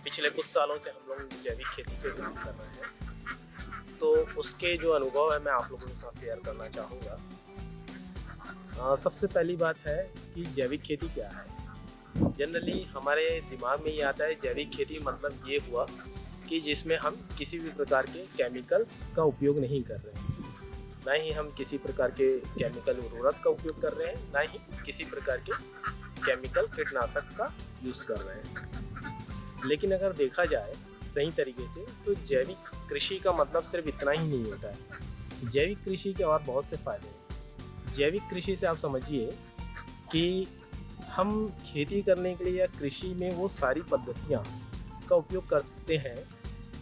पिछले कुछ सालों से हम लोग जैविक खेती पे काम कर रहे हैं, तो उसके जो अनुभव है मैं आप लोगों के साथ शेयर करना चाहूँगा। सबसे पहली बात है कि जैविक खेती क्या है। जनरली हमारे दिमाग में ये आता है जैविक खेती मतलब ये हुआ कि जिसमें हम किसी भी प्रकार के केमिकल्स का उपयोग नहीं कर रहे हैं, ना ही हम किसी प्रकार के केमिकल उर्वरक का उपयोग कर रहे हैं, ना ही किसी प्रकार के केमिकल कीटनाशक का यूज़ कर रहे हैं। लेकिन अगर देखा जाए सही तरीके से तो जैविक कृषि का मतलब सिर्फ इतना ही नहीं होता है। जैविक कृषि के और बहुत से फायदे हैं। जैविक कृषि से आप समझिए कि हम खेती करने के लिए या कृषि में वो सारी पद्धतियाँ का उपयोग करते हैं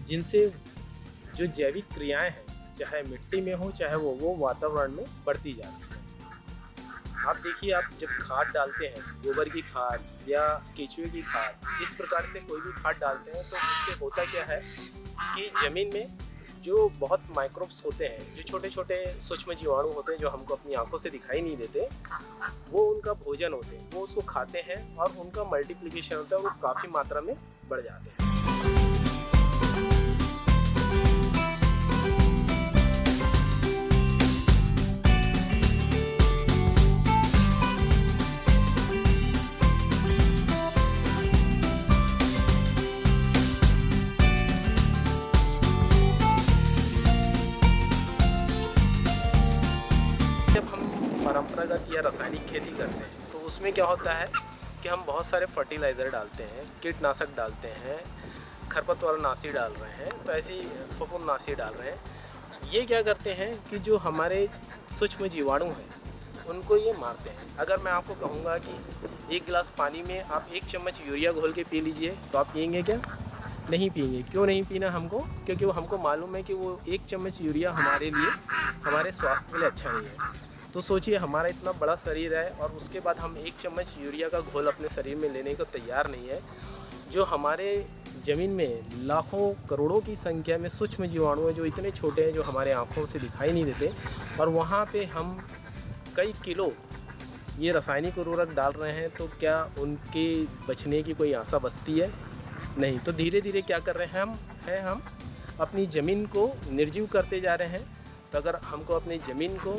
जिनसे जो जैविक क्रियाएं हैं, चाहे मिट्टी में हो चाहे वो वातावरण में बढ़ती जाती है। आप देखिए, आप जब खाद डालते हैं, गोबर की खाद या केचुए की खाद, इस प्रकार से कोई भी खाद डालते हैं तो इससे होता क्या है कि ज़मीन में जो बहुत माइक्रोब्स होते हैं, जो छोटे छोटे सूक्ष्म जीवाणु होते हैं जो हमको अपनी आंखों से दिखाई नहीं देते, वो उनका भोजन होते हैं, वो उसको खाते हैं और उनका मल्टीप्लिकेशन होता है, वो काफ़ी मात्रा में बढ़ जाते हैं। जब हम परंपरागत या रासायनिक खेती करते हैं तो उसमें क्या होता है कि हम बहुत सारे फर्टिलाइज़र डालते हैं, कीटनाशक डालते हैं, खरपतवारनाशी डाल रहे हैं, तो ऐसी फफूंदनाशी डाल रहे हैं। ये क्या करते हैं कि जो हमारे सूक्ष्म जीवाणु हैं उनको ये मारते हैं। अगर मैं आपको कहूँगा कि एक गिलास पानी में आप 1 चम्मच यूरिया घोल के पी लीजिए, तो आप पिएंगे क्या? नहीं पिएंगे। क्यों नहीं पीना हमको? क्योंकि वो हमको मालूम है कि वो 1 चम्मच यूरिया हमारे लिए, हमारे स्वास्थ्य के लिए अच्छा नहीं है। तो सोचिए, हमारा इतना बड़ा शरीर है और उसके बाद हम 1 चम्मच यूरिया का घोल अपने शरीर में लेने को तैयार नहीं है। जो हमारे ज़मीन में लाखों करोड़ों की संख्या में सूक्ष्म जीवाणु हैं जो इतने छोटे हैं, जो हमारे आँखों से दिखाई नहीं देते, और वहाँ पे हम कई किलो ये रासायनिक उर्वरक डाल रहे हैं, तो क्या उनके बचने की कोई आशा बचती है? नहीं। तो धीरे धीरे क्या कर रहे हैं हम अपनी ज़मीन को निर्जीव करते जा रहे हैं। तो अगर हमको अपनी ज़मीन को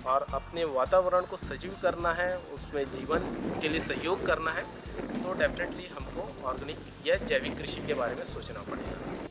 और अपने वातावरण को सजीव करना है, उसमें जीवन के लिए सहयोग करना है, तो डेफिनेटली हमको ऑर्गेनिक या जैविक कृषि के बारे में सोचना पड़ेगा।